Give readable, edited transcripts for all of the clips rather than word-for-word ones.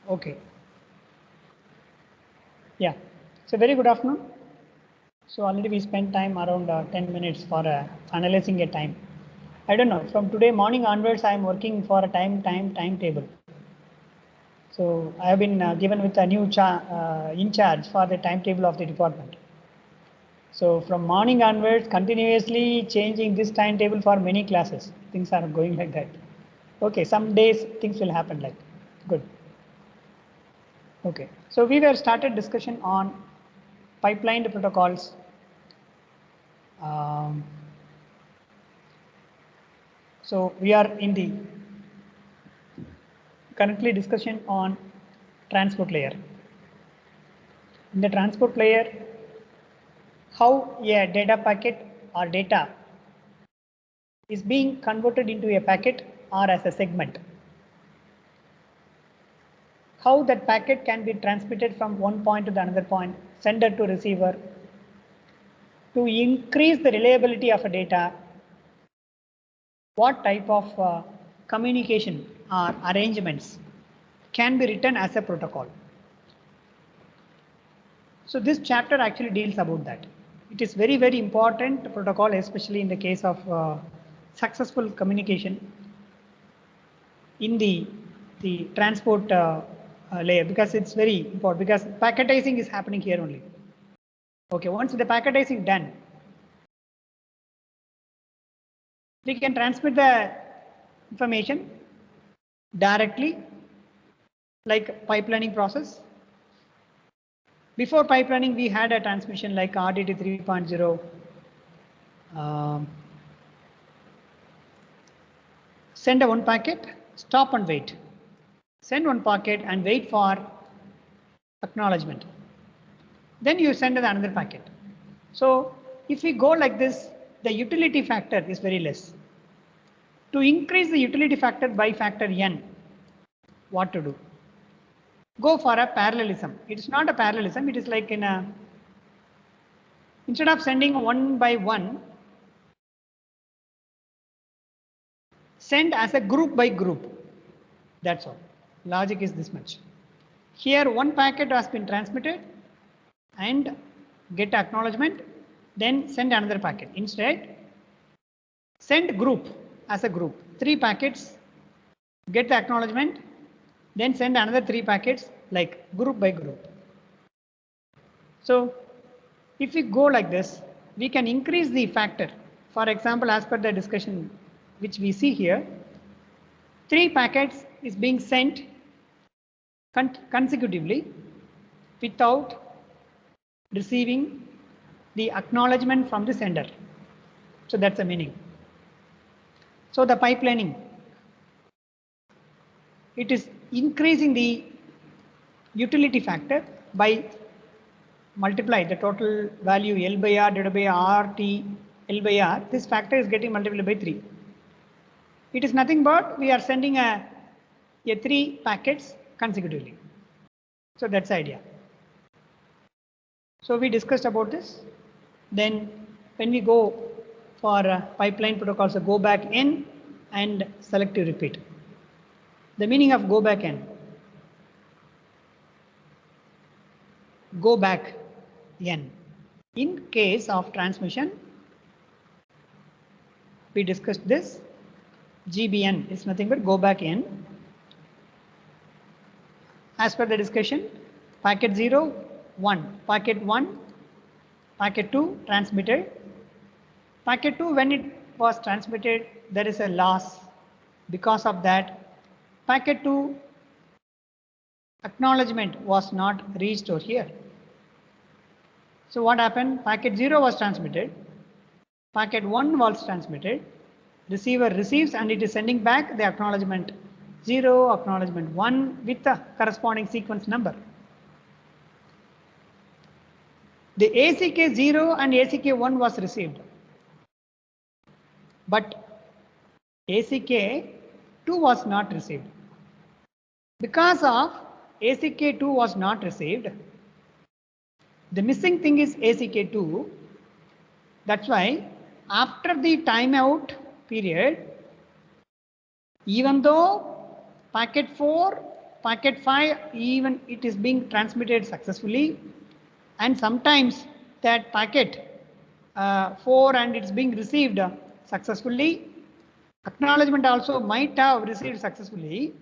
Okay. Yeah. So very good afternoon. So already we spent time around 10 minutes for analyzing a time. I don't know. From today morning onwards, I am working for a timetable. So I have been given with a new in charge for the timetable of the department. So from morning onwards, continuously changing this timetable for many classes. Things are going like that. Okay, some days things will happen like good. Okay, so we were started discussion on pipelined protocols. So we are in the currently discussion on transport layer. In the transport layer, how a data packet or data is being converted into a packet or as a segment. How that packet can be transmitted from one point to the another point, sender to receiver, to increase the reliability of a data. What type of communication or arrangements can be written as a protocol. So this chapter actually deals about that. It is very, very important protocol, especially in the case of successful communication in the transport layer, because it's very important, because packetizing is happening here only. Okay, once the packetizing done, we can transmit the information directly, like pipelining process. Before pipelining, we had a transmission like RDT 3.0. Send a one packet, stop and wait. Send one packet and wait for acknowledgement. Then you send another packet. So if we go like this, the utility factor is very less. To increase the utility factor by factor n, what to do? Go for a parallelism. It's not a parallelism, it is like in a, instead of sending one by one, send as a group by group. That's all. Logic is this much. Here one packet has been transmitted and get acknowledgement, then send another packet. Instead, send group as a group. 3 packets, get the acknowledgement, then send another 3 packets like group by group. So if we go like this, we can increase the factor. For example, as per the discussion which we see here, 3 packets is being sent consecutively without receiving the acknowledgement from the sender. So that's the meaning. So the pipelining, it is increasing the utility factor by multiply the total value L by R divided by RT L by R. This factor is getting multiplied by 3. It is nothing but we are sending a 3 packets consecutively. So that's the idea. So we discussed about this. Then when we go for pipeline protocols, so go back N and selective repeat. The meaning of go back N. Go back N. In case of transmission, we discussed this. GBN is nothing but go back N. As per the discussion, packet 0, 1, packet 1, packet 2 transmitted. Packet 2, when it was transmitted, there is a loss. Because of that, packet 2 acknowledgement was not reached over here. So what happened? Packet 0 was transmitted. Packet 1 was transmitted. Receiver receives and it is sending back the acknowledgement 0, acknowledgement 1 with the corresponding sequence number. The ACK 0 and ACK 1 was received, but ACK 2 was not received. Because of ACK 2 was not received, the missing thing is ACK 2. That's why after the timeout period, even though packet 4 packet 5 even it is being transmitted successfully, and sometimes that packet 4 and it's being received successfully. Acknowledgement also might have received successfully,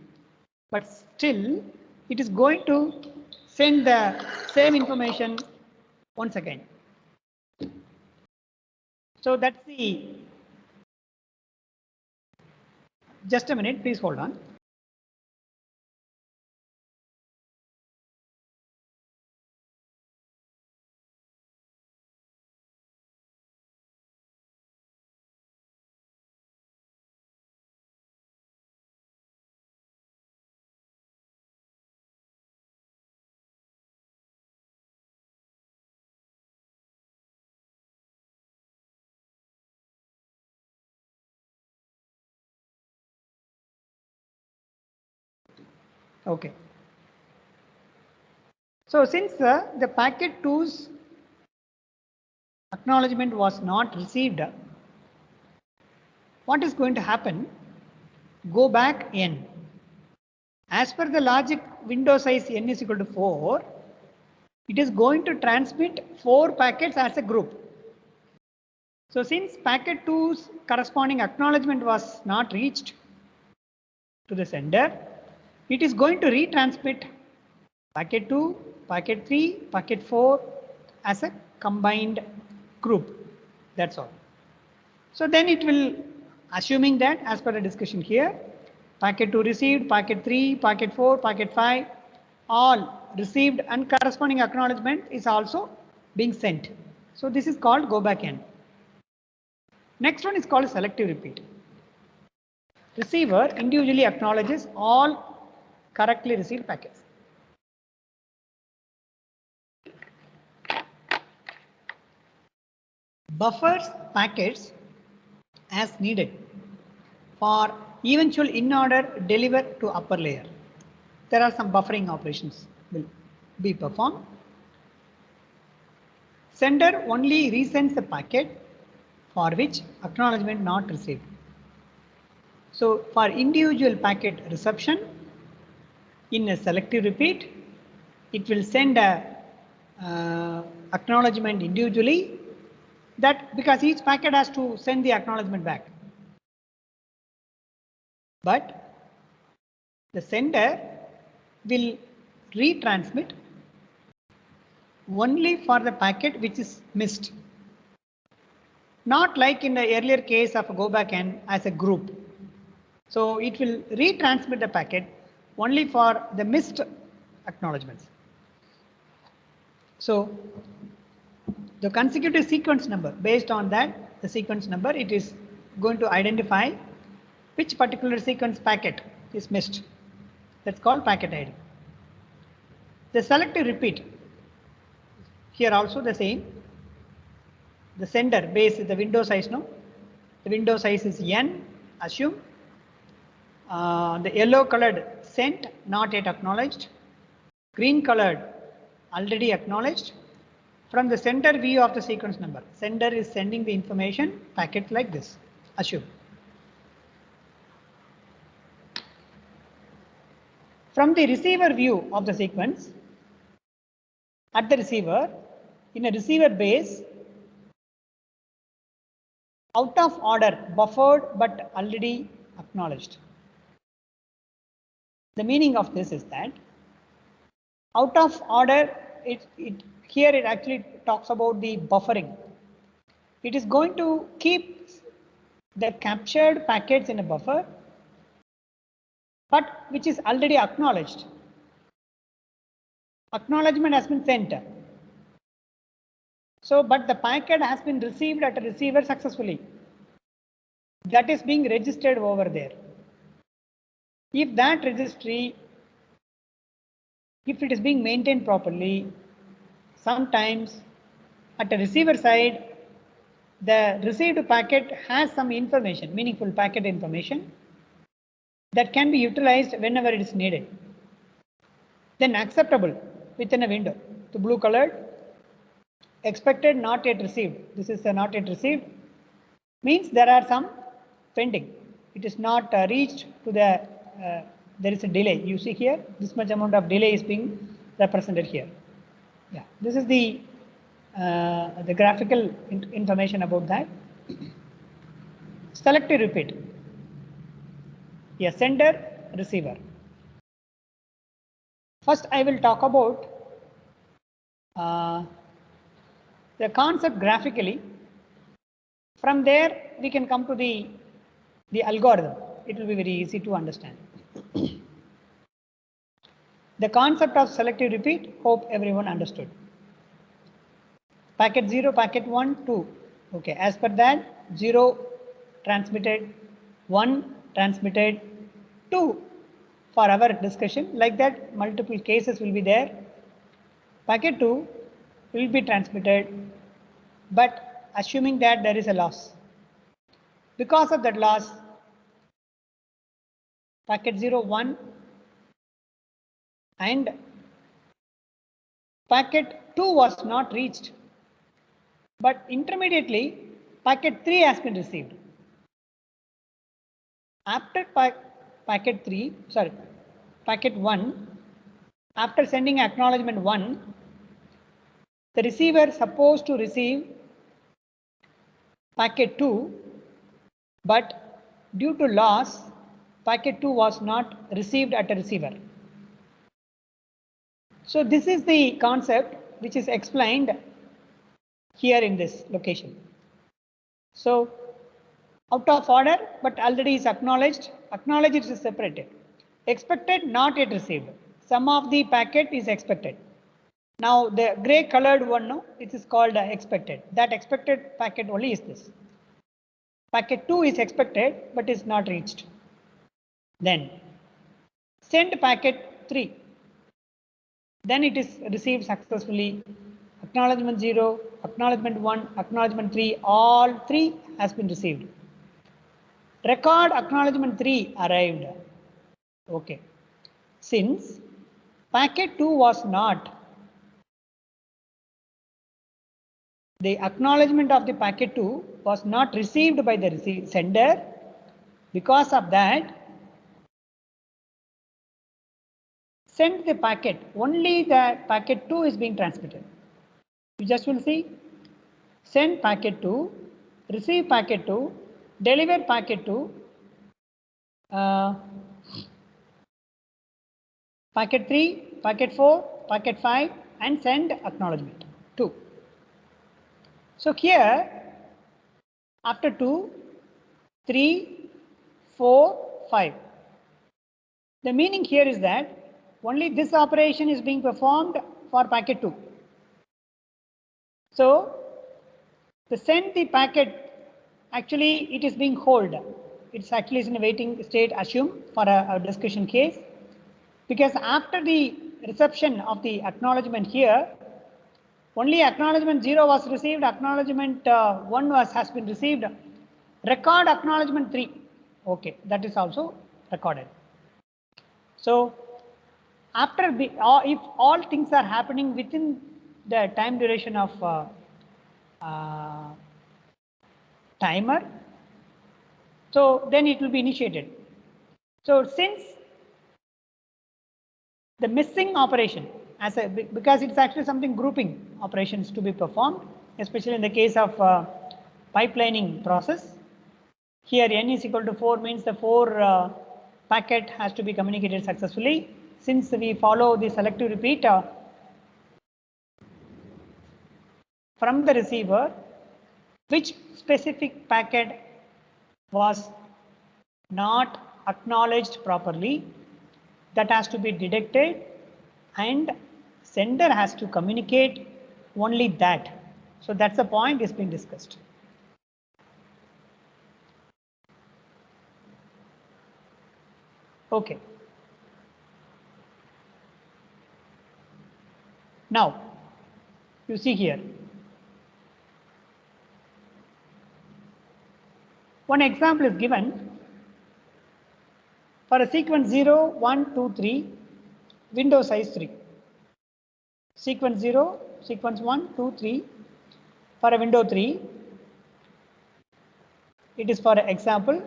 but still it is going to send the same information once again. So that's the, just a minute, please hold on. Okay. So since the packet 2's acknowledgement was not received, what is going to happen? Go back n. As per the logic, window size n is equal to 4. It is going to transmit 4 packets as a group. So since packet 2's corresponding acknowledgement was not reached to the sender, it is going to retransmit packet 2, packet 3, packet 4 as a combined group. That's all. So then it will, assuming that as per the discussion here, packet 2 received, packet 3, packet 4, packet 5, all received and corresponding acknowledgement is also being sent. So this is called go back n. Next one is called selective repeat. Receiver individually acknowledges all correctly received packets. Buffers packets as needed for eventual in-order deliver to upper layer. There are some buffering operations will be performed. Sender only resends the packet for which acknowledgement not received. So for individual packet reception in a selective repeat, it will send a acknowledgement individually, that because each packet has to send the acknowledgement back. But the sender will retransmit only for the packet which is missed. Not like in the earlier case of go back n as a group. So it will retransmit the packet only for the missed acknowledgements. So the consecutive sequence number, based on that, the sequence number, it is going to identify which particular sequence packet is missed. That's called packet ID. The selective repeat, here also the same. The sender base is the window size, no? The window size is n, assume. The yellow colored sent, not yet acknowledged. Green colored, already acknowledged. From the sender view of the sequence number, sender is sending the information packet like this, assume. From the receiver view of the sequence, at the receiver, in a receiver base, out of order, buffered but already acknowledged. The meaning of this is that out of order, here it actually talks about the buffering. It is going to keep the captured packets in a buffer, but which is already acknowledged. Acknowledgement has been sent. So, but the packet has been received at a receiver successfully. That is being registered over there. If that registry, if it is being maintained properly, sometimes at a receiver side, the received packet has some information, meaningful packet information that can be utilized whenever it is needed. Then acceptable within a window. The blue colored, expected, not yet received. This is the not yet received, means there are some pending. It is not reached to the there is a delay. You see here, this much amount of delay is being represented here. Yeah, this is the graphical information about that. Selective repeat. Yeah, sender, receiver. First, I will talk about the concept graphically. From there, we can come to the algorithm. It will be very easy to understand. The concept of selective repeat, hope everyone understood. Packet 0, packet 1, 2. Okay, as per that, 0 transmitted, 1 transmitted, 2 for our discussion. Like that, multiple cases will be there. Packet 2 will be transmitted, but assuming that there is a loss. Because of that loss, packet 0, 1 and packet 2 was not reached, but intermediately packet 3 has been received. After packet 1, after sending acknowledgement 1, the receiver supposed to receive packet 2, but due to loss, packet 2 was not received at a receiver. So this is the concept which is explained here in this location. So out of order, but already is acknowledged. Acknowledged is separated. Expected, not yet received. Some of the packet is expected. Now the gray colored one, no, it is called expected. That expected packet only is this. Packet 2 is expected, but is not reached. Then send packet 3. Then it is received successfully. Acknowledgement 0, acknowledgement 1, acknowledgement 3, all 3 has been received. Record acknowledgement 3 arrived. Okay. Since packet 2 was not, the acknowledgement of the packet 2 was not received by the sender. Because of that, send the packet. Only the packet 2 is being transmitted. You just will see, send packet 2, receive packet 2, deliver packet 2, packet 3, packet 4, packet 5, and send acknowledgement 2. So here, after 2, 3, 4, 5. The meaning here is that only this operation is being performed for packet 2. So to send the packet, actually it is being held. It's actually in a waiting state, assume for a discussion case. Because after the reception of the acknowledgement here, only acknowledgement 0 was received, acknowledgement 1 has been received. Record acknowledgement 3. Okay, that is also recorded. So after if all things are happening within the time duration of timer, so then it will be initiated. So since the missing operation, because it's actually something grouping operations to be performed, especially in the case of pipelining process. Here n is equal to 4 means the 4 packet has to be communicated successfully. Since we follow the selective repeat from the receiver, which specific packet was not acknowledged properly, that has to be detected and sender has to communicate only that. So that's the point is being discussed. Okay. Now, you see here, one example is given for a sequence 0, 1, 2, 3, window size 3. Sequence 0, sequence 1, 2, 3 for a window 3. It is for example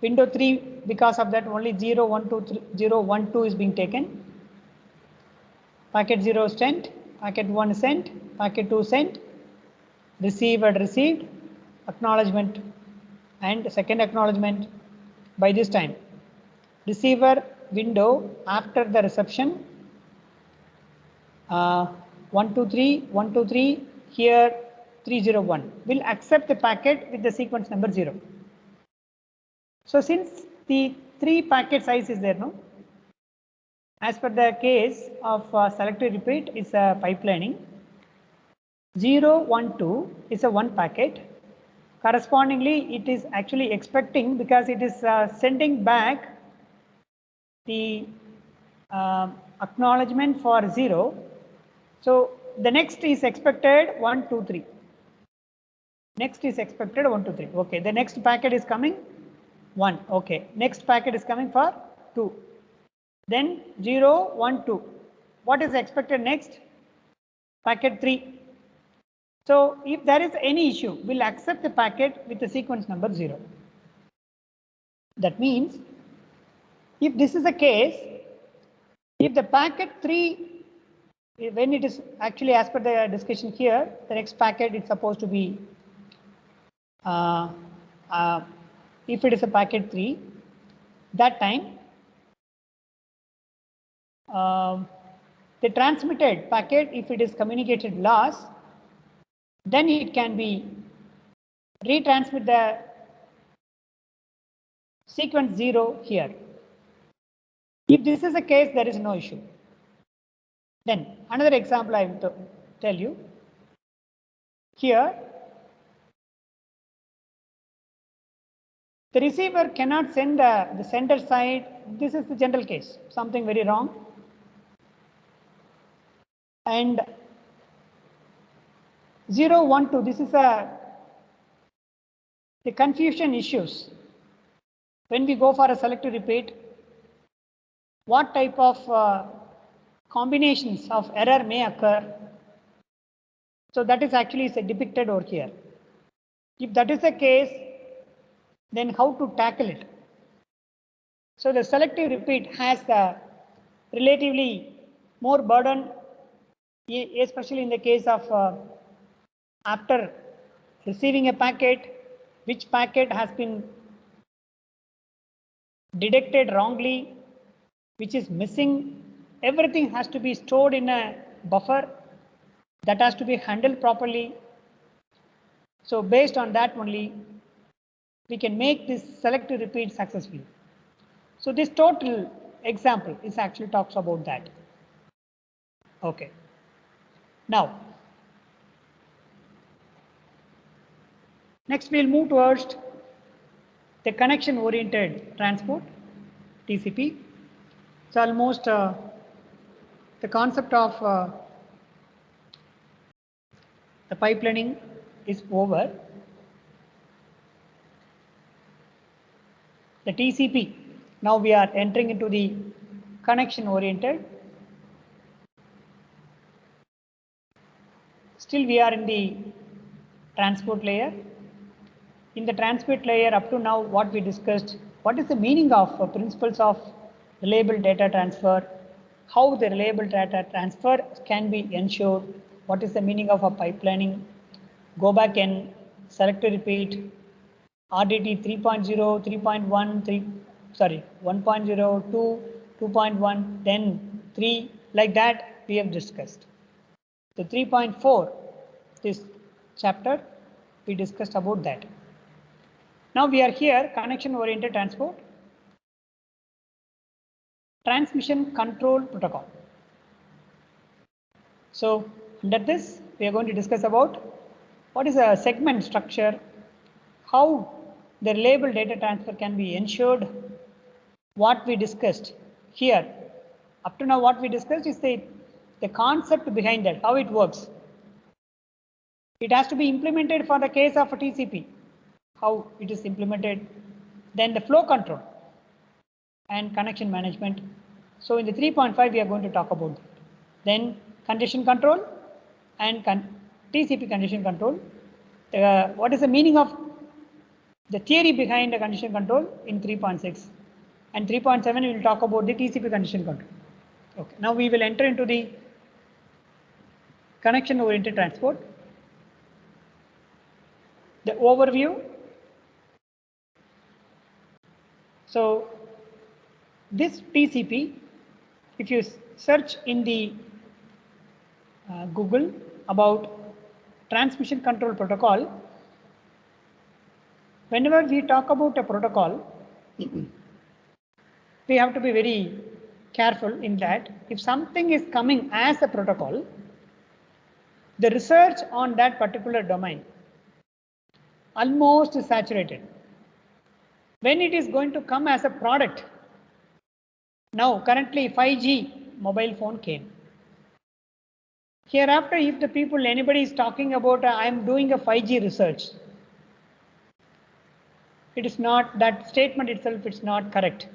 Window 3, because of that only 0, 1, 2, 3, 0, 1, 2 is being taken. Packet 0 is sent, packet 1 is sent, packet 2 sent, receiver received, acknowledgement and second acknowledgement. By this time, receiver window after the reception 123, 123, here 301 will accept the packet with the sequence number 0. So since the 3 packet size is there, no? As per the case of selective repeat is a pipelining. 0, 1, 2 is a 1 packet. Correspondingly, it is actually expecting because it is sending back the acknowledgement for 0. So the next is expected 1, 2, 3. Next is expected 1, 2, 3. Okay, the next packet is coming 1. Okay, next packet is coming for 2. Then 0, 1, 2. What is expected next? Packet 3. So if there is any issue, we'll accept the packet with the sequence number 0. That means if this is the case, if the packet 3, when it is actually as per the discussion here, the next packet is supposed to be, if it is a packet 3, that time the transmitted packet, if it is communicated loss, then it can be retransmit the sequence 0 here. If this is the case, there is no issue. Then another example I will tell you. Here, the receiver cannot send the sender side. This is the general case, something very wrong. And 0, 1, 2, this is the confusion issues. When we go for a selective repeat, what type of combinations of error may occur? So that is actually depicted over here. If that is the case, then how to tackle it? So the selective repeat has relatively more burden, especially in the case of after receiving a packet, which packet has been detected wrongly, which is missing. Everything has to be stored in a buffer that has to be handled properly. So based on that only, we can make this selective repeat successfully. So this total example is actually talks about that. Okay. Now, next we'll move towards the connection oriented transport, TCP. It's almost the concept of the pipelining is over. The TCP, now we are entering into the connection oriented. Still we are in the transport layer. In the transport layer up to now what we discussed, what is the meaning of principles of reliable data transfer, how the reliable data transfer can be ensured, what is the meaning of a pipelining, go back and selective repeat, RDT 3.0, 3.1, 1.0, 2, 2.1, then 3, like that we have discussed. The 3.4, this chapter, we discussed about that. Now we are here, connection oriented transport, transmission control protocol. So under this, we are going to discuss about what is a segment structure, how the reliable data transfer can be ensured, what we discussed here. Up to now what we discussed is the concept behind that, how it works. It has to be implemented for the case of a TCP, how it is implemented, then the flow control and connection management. So in the 3.5 we are going to talk about that. Then congestion control and TCP congestion control. What is the meaning of the theory behind the condition control in 3.6, and 3.7 we will talk about the TCP condition control. Okay, now we will enter into the connection oriented transport. The overview. So this TCP, if you search in the Google about transmission control protocol, whenever we talk about a protocol, we have to be very careful in that if something is coming as a protocol, the research on that particular domain almost saturated. When it is going to come as a product, now currently 5G mobile phone came. Hereafter, if the people, anybody is talking about I am doing a 5G research, it is not, that statement itself it's not correct.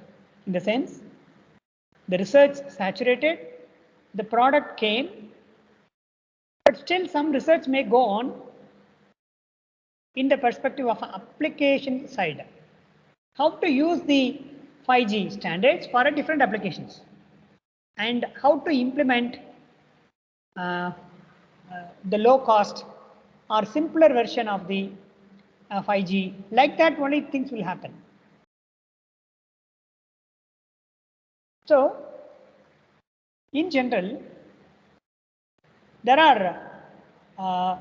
In the sense, the research saturated, the product came, but still some research may go on in the perspective of application side. How to use the 5G standards for different applications and how to implement the low cost or simpler version of the 5G. Like that only things will happen. So in general, there are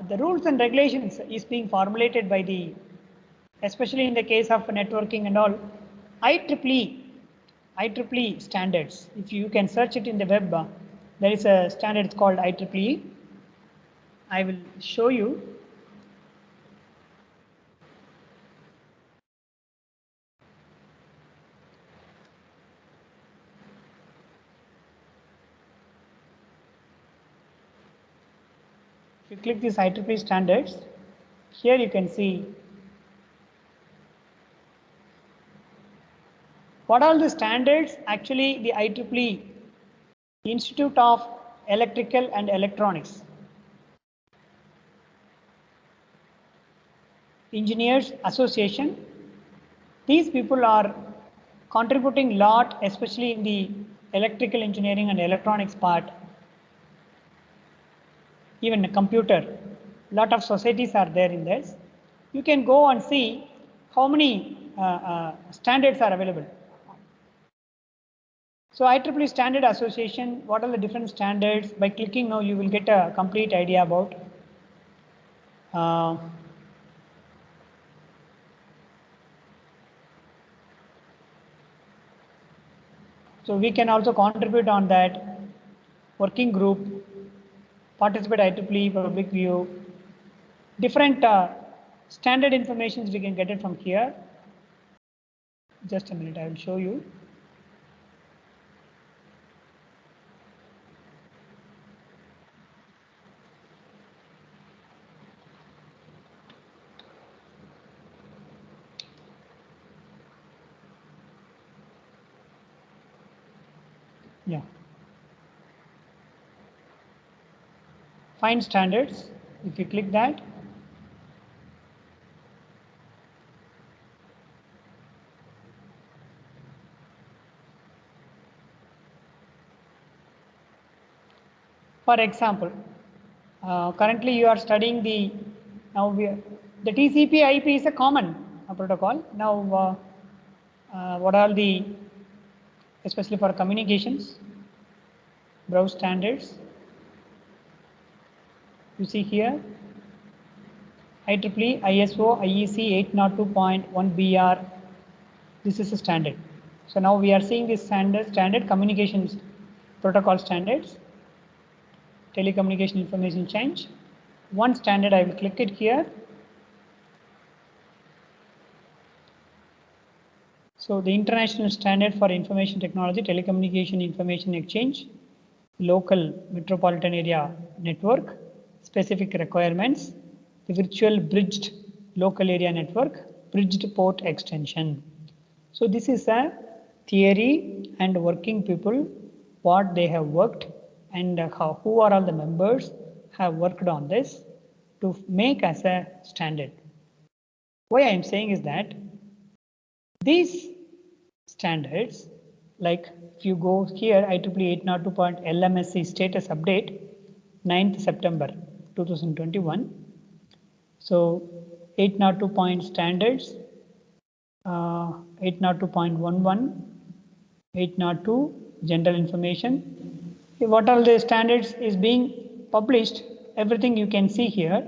the rules and regulations is being formulated by the, especially in the case of networking and all, IEEE standards. If you can search it in the web, there is a standard called IEEE. I will show you. If you click this IEEE standards, here you can see what are the standards actually the IEEE Institute of Electrical and Electronics Engineers Association. These people are contributing a lot, especially in the electrical engineering and electronics part. Even a computer, lot of societies are there in this. You can go and see how many standards are available. So IEEE Standard Association, what are the different standards? By clicking now, you will get a complete idea about. So we can also contribute on that working group, participate IEEE public view, different standard informations we can get it from here. Just a minute, I will show you. Yeah. Find standards. If you click that, for example, currently you are studying the, now the TCP/IP is a common protocol. Now, what are the, especially for communications, browse standards. You see here, IEEE ISO IEC 802.1 BR. This is a standard. So now we are seeing this standard communications protocol standards, telecommunication information change. One standard, I will click it here. So the international standard for information technology, telecommunication information exchange, local metropolitan area network, specific requirements, the virtual bridged local area network, bridged port extension. So this is a theory and working people, what they have worked and who are all the members have worked on this to make as a standard. Why I am saying is that These standards, like if you go here, IEEE 802.LMSC status update, 9th September 2021. So 802 point standards, 802.11, 802 general information. What all the standards is being published, everything you can see here.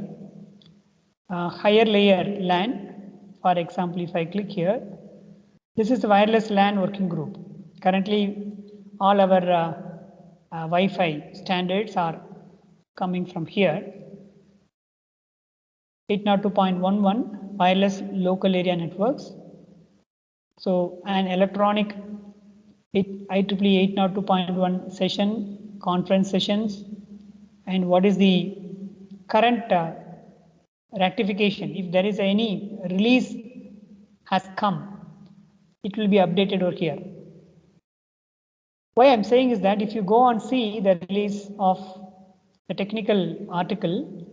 Higher layer LAN, for example, if I click here, this is the wireless LAN working group. Currently, all our Wi-Fi standards are coming from here. 802.11 wireless local area networks. So an electronic IEEE 802.1 session, conference sessions, and what is the current rectification. If there is any release has come, it will be updated over here. Why I'm saying is that if you go and see the release of the technical article,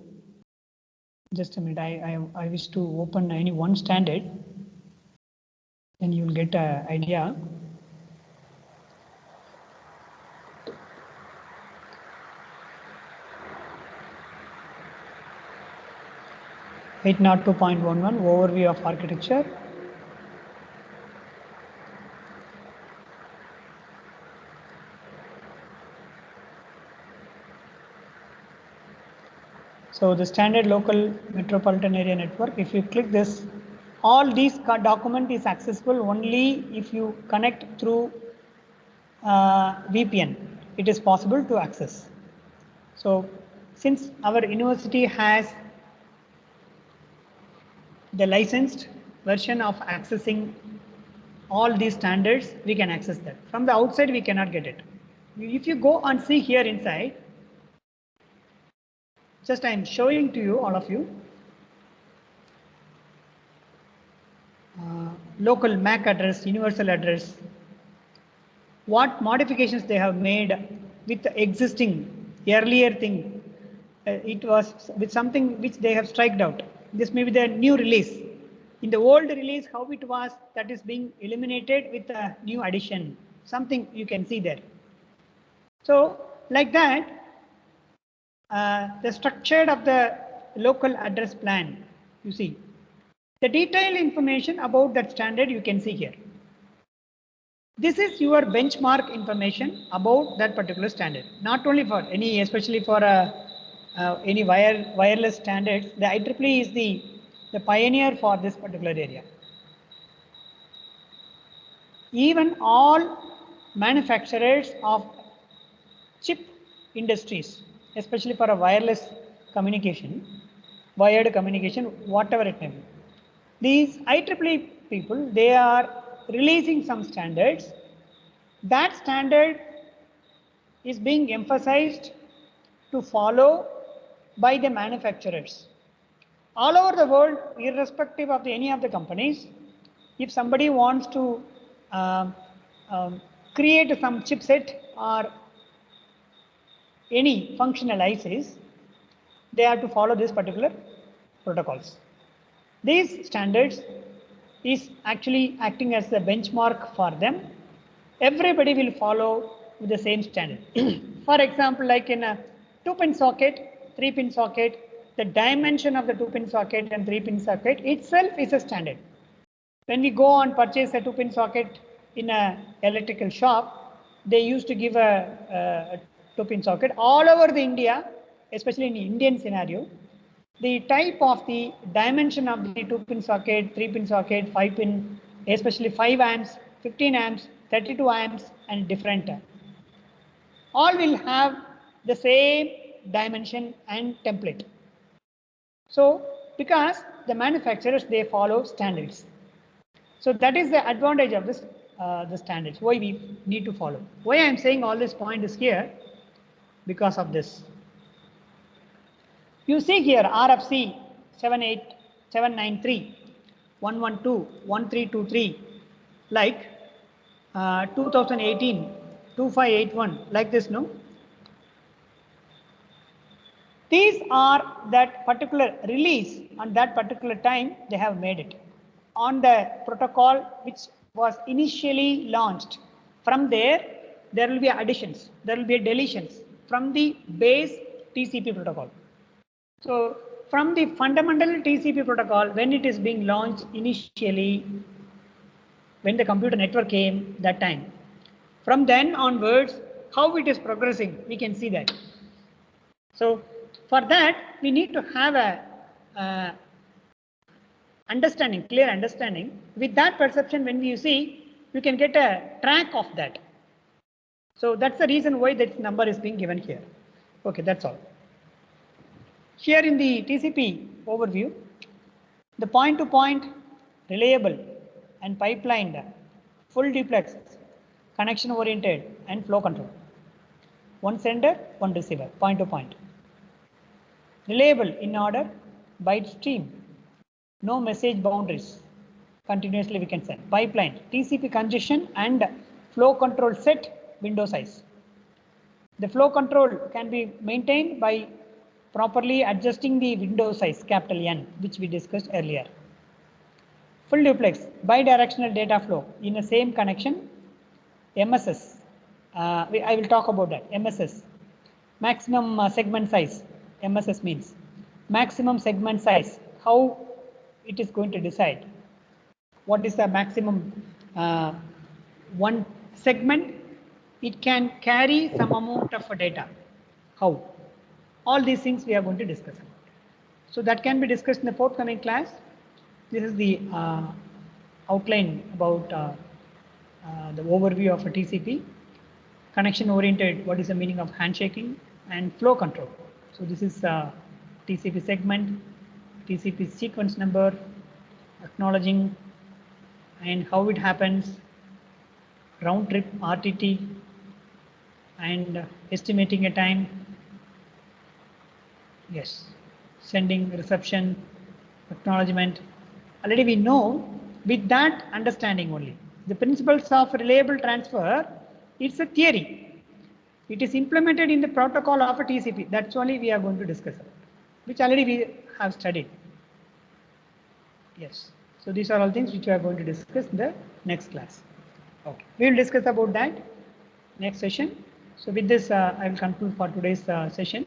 just a minute, I wish to open any one standard, then you will get an idea. .11 overview of architecture. So the standard local metropolitan area network, if you click this, all these document is accessible only if you connect through VPN. It is possible to access. So since our university has the licensed version of accessing all these standards, we can access that. From the outside, we cannot get it. If you go and see here inside, just I am showing to you, all of you, local MAC address, universal address, what modifications they have made with the existing earlier thing. It was with something which they have striked out. This may be the new release. In the old release, how it was, that is being eliminated with a new addition. Something you can see there. So like that, the structure of the local address plan, you see. The detailed information about that standard you can see here. This is your benchmark information about that particular standard. Not only for any, especially for any wireless standards, the IEEE is the pioneer for this particular area. Even all manufacturers of chip industries, especially for a wireless communication, wired communication, whatever it may be. These IEEE people, they are releasing some standards. That standard is being emphasized to follow by the manufacturers. All over the world, irrespective of any of the companies, if somebody wants to create some chipset or any functional ICs, they have to follow this particular protocols. These standards is actually acting as the benchmark for them. Everybody will follow with the same standard. For example, like in a 2-pin socket, 3-pin socket, the dimension of the 2-pin socket and 3-pin socket itself is a standard. When we go and purchase a 2-pin socket in an electrical shop, they used to give a 2-pin socket. All over the India, especially in the Indian scenario, the type of the dimension of the 2-pin socket, 3-pin socket, 5-pin, especially 5 amps, 15 amps, 32 amps, and different. All will have the same dimension and template. So, because the manufacturers, they follow standards. So that is the advantage of this, the standards, why we need to follow. Why I am saying all this point is here, because of this. You see here RFC 793, 112, 1323, like 2018, 2581, like this, no? These are that particular release on that particular time they have made it. on the protocol which was initially launched. From there will be additions, there will be deletions from the base TCP protocol. So from the fundamental TCP protocol, when it is being launched initially, when the computer network came that time, from then onwards, how it is progressing, we can see that. So for that, we need to have a understanding, clear understanding. With that perception, when you see, you can get a track of that. So that's the reason why that number is being given here. Okay, that's all. Here in the TCP overview, the point-to-point, reliable and pipelined, full duplex, connection-oriented and flow control. One sender, one receiver, point-to-point. Reliable in order, byte stream, no message boundaries, continuously we can send. Pipeline, TCP congestion and flow control set window size. The flow control can be maintained by properly adjusting the window size, capital N, which we discussed earlier. Full duplex, bidirectional data flow in the same connection, MSS. I will talk about that, MSS. Maximum segment size, MSS means. Maximum segment size, how it is going to decide. What is the maximum one segment? It can carry some amount of data. How? All these things we are going to discuss about. So that can be discussed in the forthcoming class. This is the outline about the overview of a TCP. Connection oriented, what is the meaning of handshaking, and flow control. So this is TCP segment, TCP sequence number, acknowledging and how it happens, round trip RTT, and estimating a time. Yes, sending, reception, acknowledgement. Already we know with that understanding only. The principles of reliable transfer, it's a theory. It is implemented in the protocol of a TCP. That's only we are going to discuss about, which already we have studied. Yes. So these are all things which we are going to discuss in the next class. Okay. We will discuss about that next session. So with this, I will conclude for today's session.